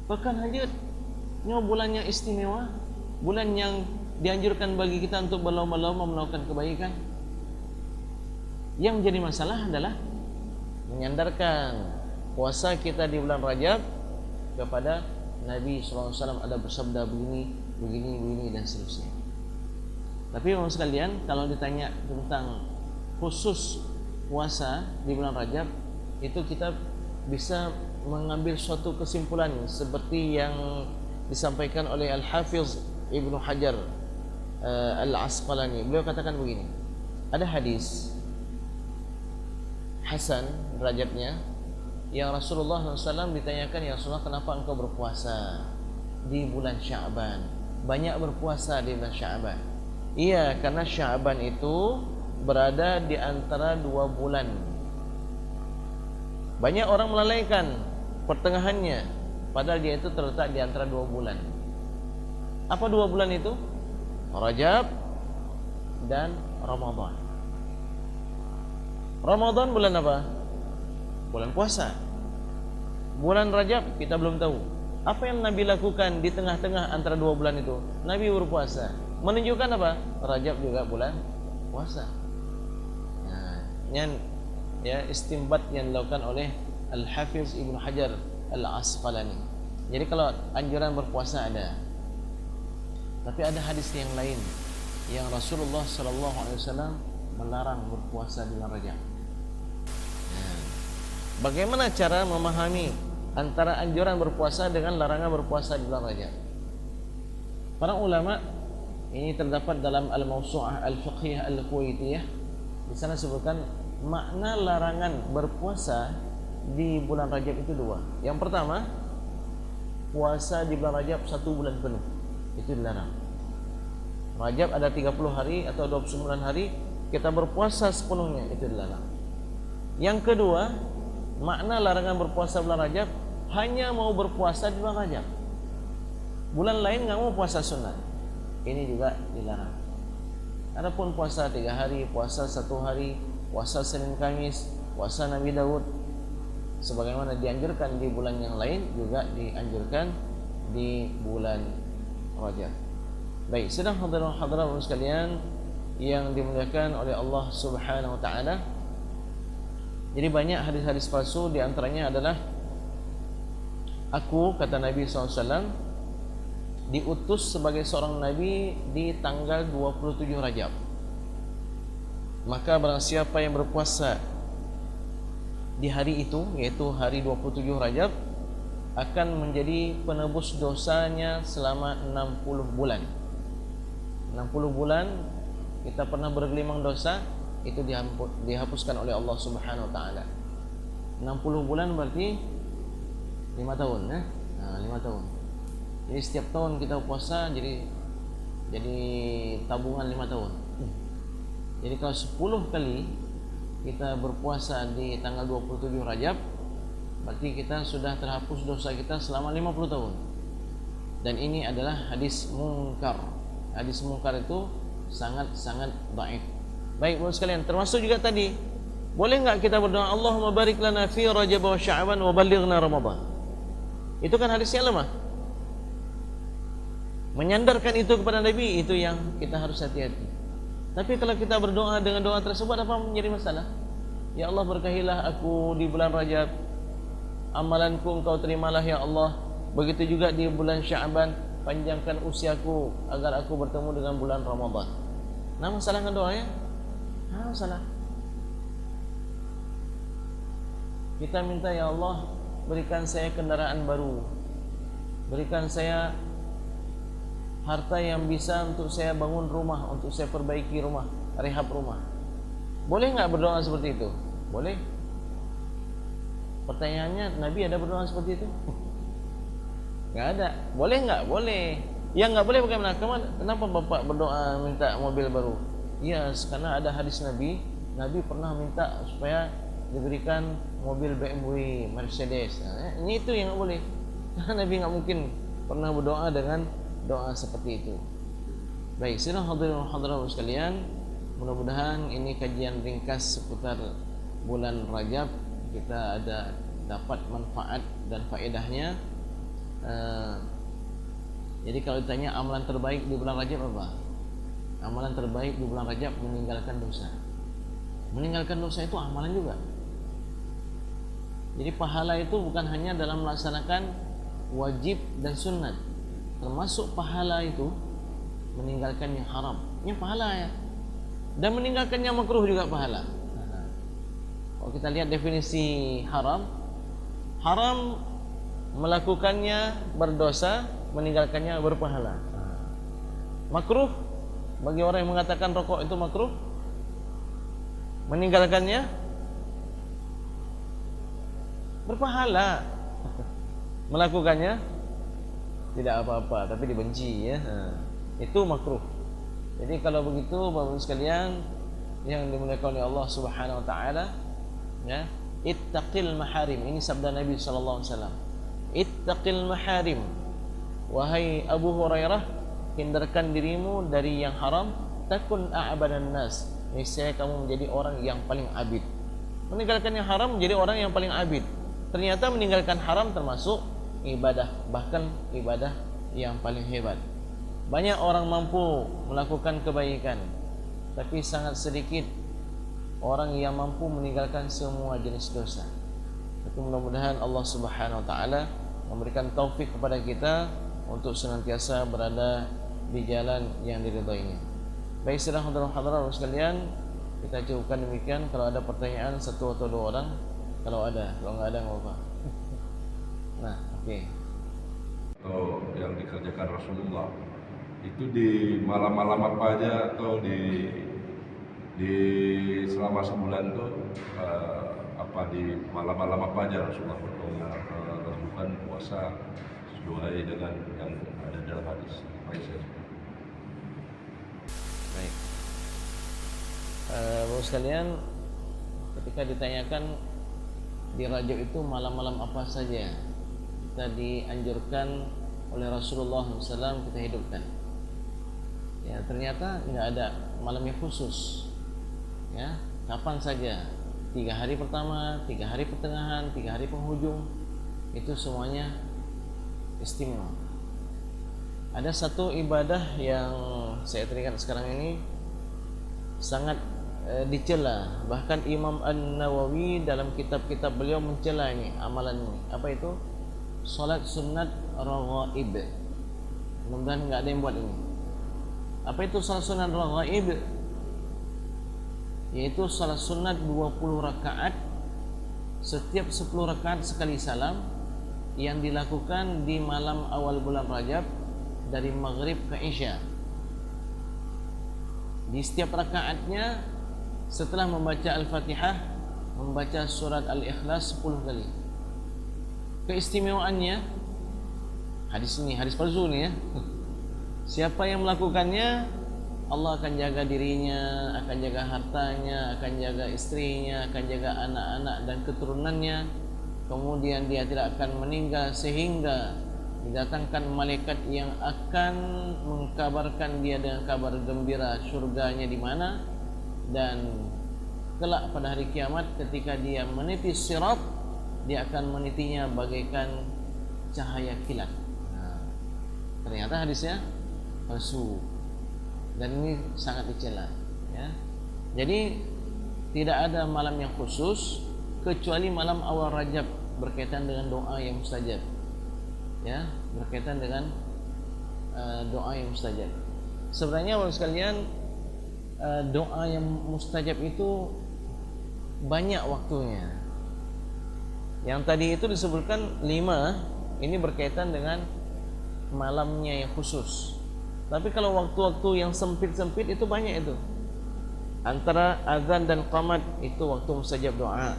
Bahkan hajat, bulan yang istimewa, bulan yang dianjurkan bagi kita untuk berlomba-lomba melakukan kebaikan. Yang menjadi masalah adalah menyandarkan puasa kita di bulan Rajab kepada Nabi SAW ada bersabda begini dan seterusnya. Tapi memang sekalian, kalau ditanya tentang khusus puasa di bulan Rajab, itu kita bisa mengambil suatu kesimpulan seperti yang disampaikan oleh Al-Hafiz Ibnu Hajar Al-Asqalani. Beliau katakan begini, ada hadis Hasan derajatnya yang Rasulullah SAW ditanyakan, ya Rasulullah, kenapa engkau berpuasa di bulan Sya'ban, banyak berpuasa di bulan Sya'ban? Iya, karena Sya'ban itu berada di antara 2 bulan. Banyak orang melalaikan pertengahannya, padahal dia itu terletak di antara 2 bulan. Apa 2 bulan itu? Rajab dan Ramadan. Ramadan bulan apa? Bulan puasa. Bulan Rajab kita belum tahu. Apa yang Nabi lakukan di tengah-tengah antara 2 bulan itu? Nabi berpuasa. Menunjukkan apa? Rajab juga bulan puasa. Nah, yang istimbat yang dilakukan oleh Al-Hafiz Ibnu Hajar Al-Asqalani. Jadi kalau anjuran berpuasa ada, tapi ada hadis yang lain yang Rasulullah SAW melarang berpuasa di bulan Rajab. Bagaimana cara memahami antara anjuran berpuasa dengan larangan berpuasa di bulan Rajab? Para ulama, ini terdapat dalam Al-Mawsu'ah Al-Fiqhiyah Al-Kuwaitiyah. Di sana sebutkan makna larangan berpuasa di bulan Rajab itu 2. Yang pertama, puasa di bulan Rajab 1 bulan penuh. Itu dilarang. Rajab ada 30 hari atau 29 hari, kita berpuasa sepenuhnya, itu dilarang. Yang kedua, makna larangan berpuasa bulan Rajab hanya mau berpuasa di bulan Rajab. Bulan lain nggak mau puasa sunat. Ini juga dilarang. Adapun puasa 3 hari, puasa 1 hari, puasa Senin Kamis, puasa Nabi Daud, sebagaimana dianjurkan di bulan yang lain, juga dianjurkan di bulan Rajab. Baik, sedang hadirin sekalian yang dimuliakan oleh Allah Subhanahu wa taala. Jadi banyak hadis-hadis palsu, di antaranya adalah aku, kata Nabi SAW, diutus sebagai seorang nabi di tanggal 27 Rajab. Maka barang siapa yang berpuasa di hari itu, yaitu hari 27 Rajab, akan menjadi penebus dosanya selama 60 bulan. 60 bulan kita pernah bergelimang dosa, itu dihapuskan oleh Allah Subhanahu wa taala. 60 bulan berarti 5 tahun, 5 tahun. Jadi setiap tahun kita puasa jadi tabungan 5 tahun. Jadi kalau 10 kali kita berpuasa di tanggal 27 Rajab, berarti kita sudah terhapus dosa kita selama 50 tahun. Dan ini adalah hadis mungkar. Hadis mungkar itu sangat-sangat dhaif. Baik, Bapak sekalian, termasuk juga tadi, boleh enggak kita berdoa Allahumma barik lana fi Rajab wa Sya'ban wa ballighna Ramadan? Itu kan hadisnya lemah. Menyandarkan itu kepada Nabi, itu yang kita harus hati-hati. Tapi kalau kita berdoa dengan doa tersebut, apa menjadi masalah? Ya Allah, berkahilah aku di bulan Rajab, amalanku Engkau terimalah ya Allah. Begitu juga di bulan Sya'ban, panjangkan usiaku agar aku bertemu dengan bulan Ramadan. Nah, masalah dengan doanya? Masalah. Kita minta, ya Allah, berikan saya kendaraan baru, berikan saya harta yang bisa untuk saya bangun rumah, untuk saya perbaiki rumah, rehab rumah. Boleh enggak berdoa seperti itu? Boleh. Pertanyaannya, Nabi ada berdoa seperti itu? Enggak ada. Boleh enggak? Boleh. Yang enggak boleh bagaimana? Kenapa Bapak berdoa minta mobil baru? Ya, karena ada hadis Nabi pernah minta supaya diberikan mobil BMW, Mercedes. Nah, ini itu yang enggak boleh. Karena Nabi enggak mungkin pernah berdoa dengan doa seperti itu. Baik, sidang hadirin hadirat sekalian, mudah-mudahan ini kajian ringkas seputar bulan Rajab kita ada dapat manfaat dan faedahnya. Jadi kalau ditanya amalan terbaik di bulan Rajab apa? Amalan terbaik di bulan Rajab meninggalkan dosa. Meninggalkan dosa itu amalan juga. Jadi pahala itu bukan hanya dalam melaksanakan wajib dan sunnat. Termasuk pahala itu meninggalkan yang haram, ini pahala ya. Dan meninggalkan yang makruh juga pahala. Kalau kita lihat definisi haram, haram melakukannya berdosa, meninggalkannya berpahala. Makruh, bagi orang yang mengatakan rokok itu makruh, meninggalkannya berpahala. Melakukannya tidak apa-apa, tapi dibenci ya. Itu makruh. Jadi kalau begitu Bapak sekalian yang dimuliakan oleh Allah Subhanahu wa taala, ya, ittaqil maharim. Ini sabda Nabi sallallahu alaihi wasallam. Ittaqil maharim. Wahai Abu Hurairah, hindarkan dirimu dari yang haram, takun a'badan nas. Niscaya kamu menjadi orang yang paling abid. Meninggalkan yang haram menjadi orang yang paling abid. Ternyata meninggalkan haram termasuk ibadah, bahkan ibadah yang paling hebat. Banyak orang mampu melakukan kebaikan, tapi sangat sedikit orang yang mampu meninggalkan semua jenis dosa. Tapi mudah-mudahan Allah Subhanahu wa taala memberikan taufik kepada kita untuk senantiasa berada di jalan yang diridhoinya. Baik, sedang hadirin sekalian, kita cukupkan demikian. Kalau ada pertanyaan satu atau dua orang, kalau enggak ada enggak apa-apa. Nah, oke. Atau yang dikerjakan Rasulullah itu di malam-malam apa aja, atau di selama sebulan tuh apa di malam-malam apa aja Rasulullah lakukan puasa doai dengan yang ada dalam hadis. Aisyah. Baik. Bapak sekalian, ketika ditanyakan di Rajab itu malam-malam apa saja kita dianjurkan oleh Rasulullah SAW kita hidupkan, ya ternyata nggak ada malam yang khusus, ya kapan saja, 3 hari pertama, 3 hari pertengahan, 3 hari penghujung, itu semuanya istimewa. Ada satu ibadah yang saya teringat sekarang ini sangat dicela, bahkan Imam An-Nawawi dalam kitab-kitab beliau mencela ini amalan ini. Apa itu? Salat sunat raghaib. Mudah-mudahan nggak ada yang buat ini. Apa itu salat sunat raghaib? Yaitu salat sunat 20 rakaat, setiap 10 rakaat sekali salam, yang dilakukan di malam awal bulan Rajab dari maghrib ke isya. Di setiap rakaatnya setelah membaca Al-Fatihah, membaca surat Al-Ikhlas 10 kali. Keistimewaannya, hadis ini, hadis palsu nih ya. Siapa yang melakukannya, Allah akan jaga dirinya, akan jaga hartanya, akan jaga istrinya, akan jaga anak-anak dan keturunannya. Kemudian dia tidak akan meninggal sehingga didatangkan malaikat yang akan mengkabarkan dia dengan kabar gembira surganya di mana. Dan kelak pada hari kiamat ketika dia meniti sirat, dia akan menitinya bagaikan cahaya kilat. Ternyata hadisnya palsu dan ini sangat dicela, ya. Jadi tidak ada malam yang khusus kecuali malam awal Rajab berkaitan dengan doa yang mustajab, ya, berkaitan dengan doa yang mustajab. Sebenarnya Bapak sekalian, doa yang mustajab itu banyak waktunya. Yang tadi itu disebutkan 5, ini berkaitan dengan malamnya yang khusus. Tapi kalau waktu-waktu yang sempit-sempit itu banyak itu. Antara azan dan qamat itu waktu mustajab doa.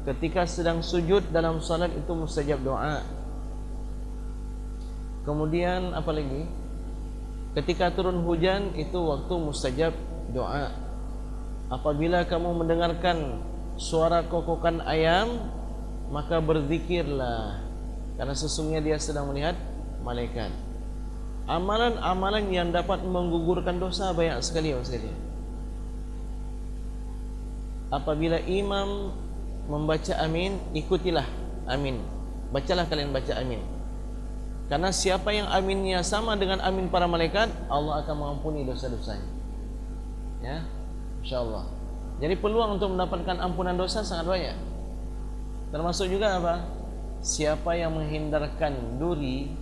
Ketika sedang sujud dalam salat itu mustajab doa. Kemudian apa lagi? Ketika turun hujan itu waktu mustajab doa. Apabila kamu mendengarkan suara kokokan ayam, maka berzikirlah, karena sesungguhnya dia sedang melihat malaikat. Amalan-amalan yang dapat menggugurkan dosa banyak sekali, apabila imam membaca amin, ikutilah amin. Bacalah kalian baca amin. Karena siapa yang aminnya sama dengan amin para malaikat, Allah akan mengampuni dosa-dosanya. Ya, insyaallah. Jadi peluang untuk mendapatkan ampunan dosa sangat banyak. Termasuk juga apa? Siapa yang menghindarkan duri,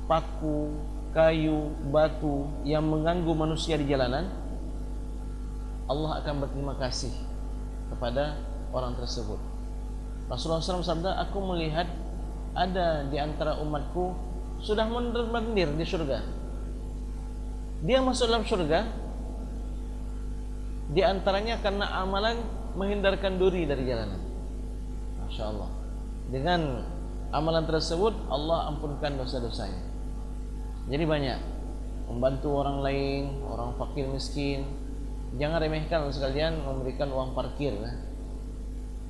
paku, kayu, batu yang mengganggu manusia di jalanan, Allah akan berterima kasih kepada orang tersebut. Rasulullah SAW sabda, aku melihat ada di antara umatku sudah mondar-mandir di surga. Dia masuk dalam surga di antaranya karena amalan menghindarkan duri dari jalanan. Masya Allah. Dengan amalan tersebut Allah ampunkan dosa-dosanya. Jadi banyak membantu orang lain, orang fakir miskin. Jangan remehkan sekalian memberikan uang parkir.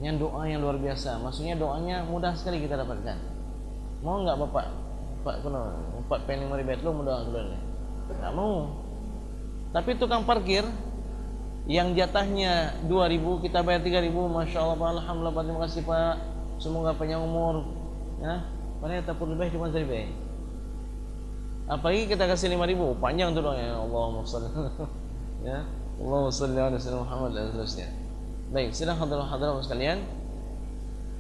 Ini doa yang luar biasa. Maksudnya doanya mudah sekali kita dapatkan. Mau enggak Bapak? Pak kuno, 4 penny meribet lu mudah keluar. Enggak mau. Tapi tukang parkir yang jatahnya 2.000 kita bayar 3.000, Masya Allah Pak, Alhamdulillah Pak, terima kasih Pak, semoga panjang umur, ya. Padahal tak perlu lebih cuma 1.000. Apalagi kita kasih 5.000, panjang tuh doanya. Allahumma shalli ya, Allahumma shalli ala sayyidina Muhammad dan seterusnya. Baik, sedang hadirin sekalian.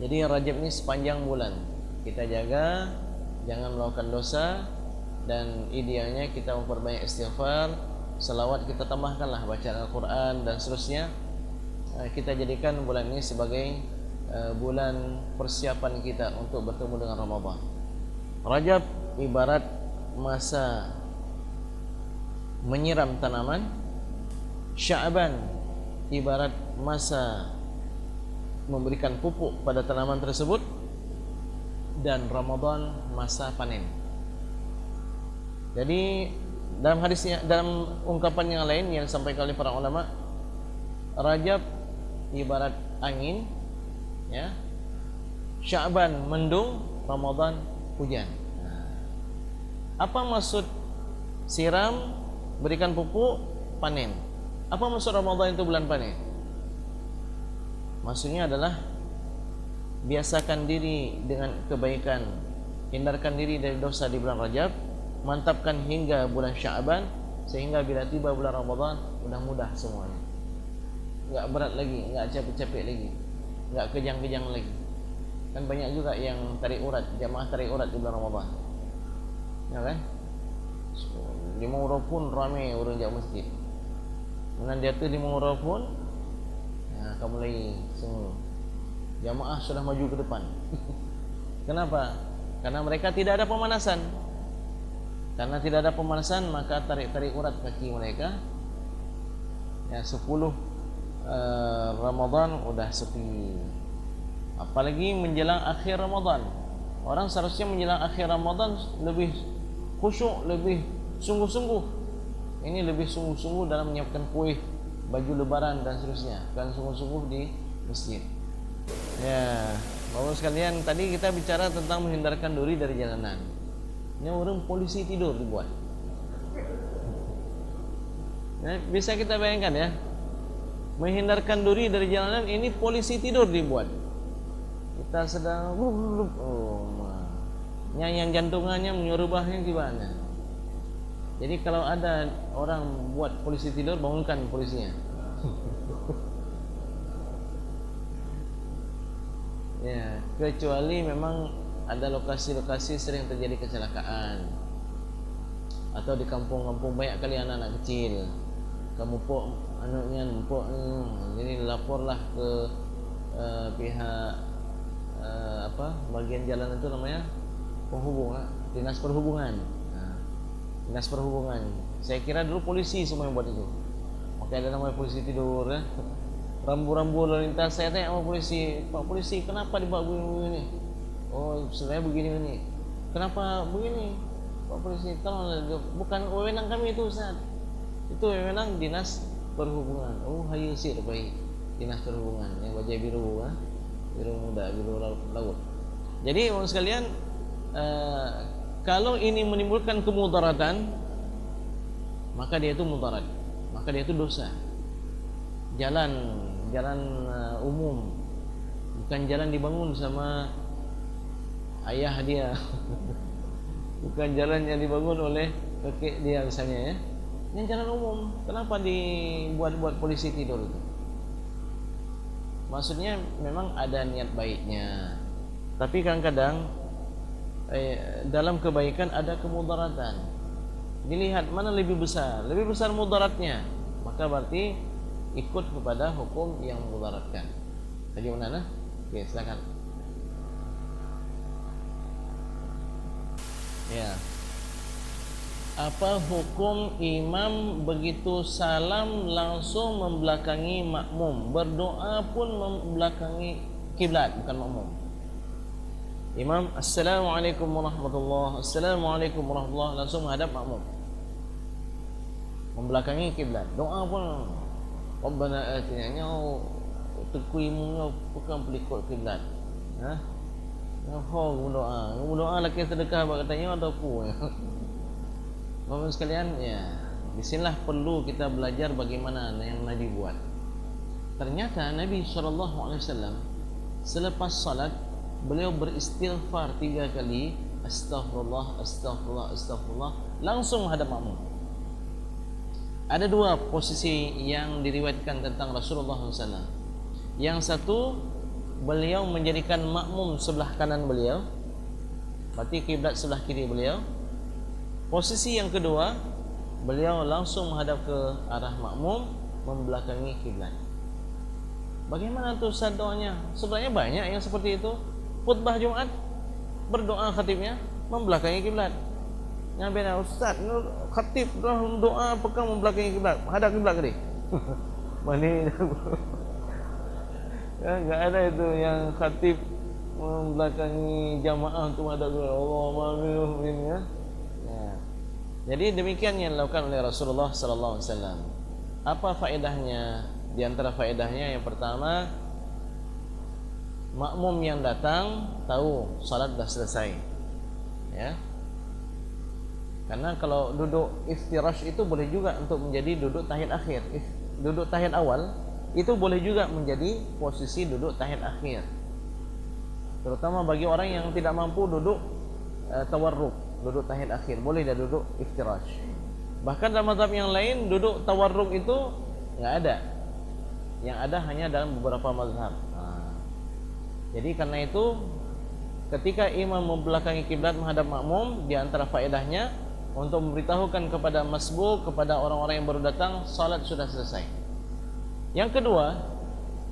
Jadi Rajab ini sepanjang bulan kita jaga, jangan melakukan dosa, dan idealnya kita memperbanyak istighfar, selawat kita tambahkanlah, bacaan Al-Quran dan seterusnya. Kita jadikan bulan ini sebagai bulan persiapan kita untuk bertemu dengan Ramadan. Rajab ibarat masa menyiram tanaman, Sya'ban ibarat masa memberikan pupuk pada tanaman tersebut, dan Ramadan masa panen. Jadi dalam hadisnya, dalam ungkapan yang lain yang disampaikan oleh para ulama, Rajab ibarat angin, ya. Sya'ban mendung, Ramadan hujan. Apa maksud siram, berikan pupuk, panen? Apa maksud Ramadan itu bulan panen? Maksudnya adalah biasakan diri dengan kebaikan, hindarkan diri dari dosa di bulan Rajab, mantapkan hingga bulan Sya'ban, sehingga bila tiba bulan Ramadan udah mudah semuanya. Enggak berat lagi, enggak capek-capek lagi, enggak kejang-kejang lagi. Kan banyak juga yang tarik urat, jamaah tarik urat di bulan Ramadan, ya kan? 5 orang pun ramai orang jauh masjid. Dengan dia tu 5 orang pun, ya, akan mulai semua jamaah sudah maju ke depan. Kenapa? Karena mereka tidak ada pemanasan. Karena tidak ada pemanasan, maka tarik-tarik urat kaki mereka. Ya, 10 Ramadan udah sepi. Apalagi menjelang akhir Ramadan. Orang seharusnya menjelang akhir Ramadan lebih khusyuk, lebih sungguh-sungguh. Ini lebih sungguh-sungguh dalam menyiapkan kuih, baju lebaran dan seterusnya. Dan sungguh-sungguh di masjid. Ya, Bapak sekalian, tadi kita bicara tentang menghindarkan diri dari jalanan. Ini orang polisi tidur dibuat. Ya, bisa kita bayangkan ya, menghindarkan diri dari jalanan, ini polisi tidur dibuat. Kita sedang nyanyian jantungannya menyerubahnya gimana? Jadi kalau ada orang buat polisi tidur, bangunkan polisinya. Ya, kecuali memang ada lokasi-lokasi sering terjadi kecelakaan, atau di kampung-kampung banyak kali anak-anak kecil, kamu pok anaknya empok, jadi laporlah ke pihak bagian jalan itu namanya penghubung, dinas perhubungan. Dinas perhubungan. Saya kira dulu polisi semua yang buat itu. Makanya ada namanya polisi tidur, ya. Rambu-rambu lalu lintas, saya tanya sama polisi, Pak polisi, kenapa dibuat begini? Oh, sebenarnya begini ini. Kenapa begini? Pak polisi, tolong, bukan wewenang kami itu, Ustaz. Itu wewenang dinas perhubungan. Oh, hayu sih baik. Dinas perhubungan yang wajah biru, biru muda, biru laut. Jadi, orang sekalian, kalau ini menimbulkan kemudaratan, maka dia itu mudarat, maka dia itu dosa. Jalan umum, bukan jalan dibangun sama ayah dia, bukan jalan yang dibangun oleh kakek dia misalnya, ya. Ini jalan umum. Kenapa dibuat polisi tidur itu? Maksudnya memang ada niat baiknya, tapi kadang-kadang dalam kebaikan ada kemudaratan. Dilihat mana lebih besar mudaratnya, maka berarti ikut kepada hukum yang mudaratkan. Tadi mana? Oke, silakan. Ya. Apa hukum imam begitu salam langsung membelakangi makmum, berdoa pun membelakangi kiblat, bukan makmum? Imam, Assalamualaikum warahmatullahi, Assalamualaikum warahmatullahi, langsung menghadap makmum, membelakangi kiblat. Doa pun Rabbana atina, nyau tekuimu bukan pelikut kiblat. Doa laki sedekah bak katanya atau apa? Bapak sekalian, ya, disinilah perlu kita belajar bagaimana yang Nabi buat. Ternyata Nabi SAW selepas salat beliau beristighfar 3 kali, astaghfirullah, astaghfirullah, astaghfirullah, langsung menghadap makmum. Ada 2 posisi yang diriwayatkan tentang Rasulullah SAW. Yang satu, beliau menjadikan makmum sebelah kanan beliau, berarti kiblat sebelah kiri beliau. Posisi yang kedua, beliau langsung menghadap ke arah makmum, membelakangi kiblat. Bagaimana tuh Ustaz doanya? Sebenarnya banyak yang seperti itu. Khutbah Jumat, berdoa khatibnya membelakangi kiblat. Yang beda, Ustaz, khatib doa pegang membelakangi kiblat, hadap kiblat ke dia? Mana? Ya, enggak ada itu yang khatib membelakangi jamaah untuk menghadap Allah ya. Jadi demikian yang dilakukan oleh Rasulullah sallallahu alaihi wasallam. Apa faedahnya? Di antara faedahnya yang pertama, makmum yang datang tahu salat dah selesai. Ya. Karena kalau duduk iftirash itu boleh juga untuk menjadi duduk tahiyat akhir. Duduk tahiyat awal itu boleh juga menjadi posisi duduk tahiyat akhir. Terutama bagi orang yang tidak mampu duduk tawarruk, duduk tahiyat akhir, boleh dia duduk iftirash. Bahkan dalam mazhab yang lain duduk tawarruk itu enggak ada. Yang ada hanya dalam beberapa mazhab. Jadi karena itu ketika imam membelakangi kiblat menghadap makmum, di antara faedahnya untuk memberitahukan kepada masbuk, kepada orang-orang yang baru datang, salat sudah selesai. Yang kedua,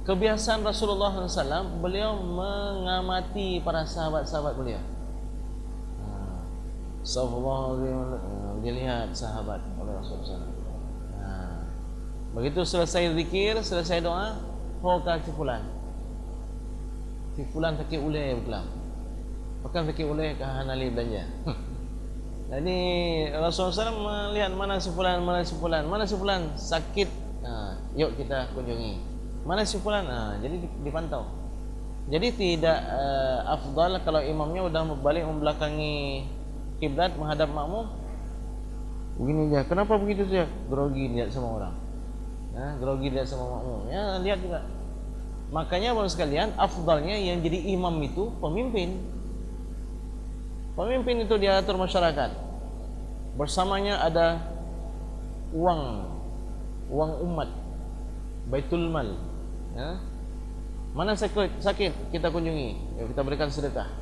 kebiasaan Rasulullah SAW, beliau mengamati para sahabat-sahabat beliau. Sallallahu dilihat sahabat oleh Rasulullah SAW. Begitu selesai zikir, selesai doa, hoka cipulan. Cipulan takik ulai berkelam. Bahkan takik ulai ke hanali belanja. Jadi Rasulullah SAW melihat mana si fulan sakit, yuk kita kunjungi. Mana si fulan, jadi dipantau. Jadi tidak afdal kalau imamnya sudah balik membelakangi kiblat menghadap makmum. Begini aja, kenapa begitu saja? Grogi lihat sama orang, grogi lihat sama makmum. Ya lihat juga. Makanya bapak sekalian, afdalnya yang jadi imam itu pemimpin. Pemimpin itu diatur masyarakat. Bersamanya ada uang umat, baitul mal. Ya. Mana sakit kita kunjungi, ya kita berikan sedekah.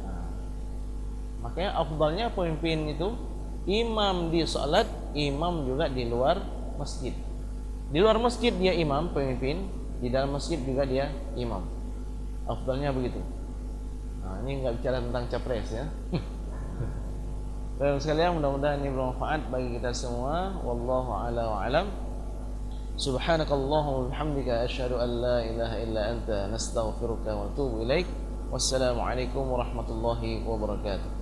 Makanya afdalnya pemimpin itu imam di salat, imam juga di luar masjid. Di luar masjid dia imam, pemimpin. Di dalam masjid juga dia imam. Afdalnya begitu. Ini enggak bicara tentang capres ya. Baik sekalian, mudah-mudahan ini bermanfaat bagi kita semua. Wallahu a'la wa a'lam. Subhanakallahumma wa bihamdika asyhadu an la ilaha illa anta nastaghfiruka wa atubu ilaik. Wassalamu alaikum warahmatullahi wabarakatuh.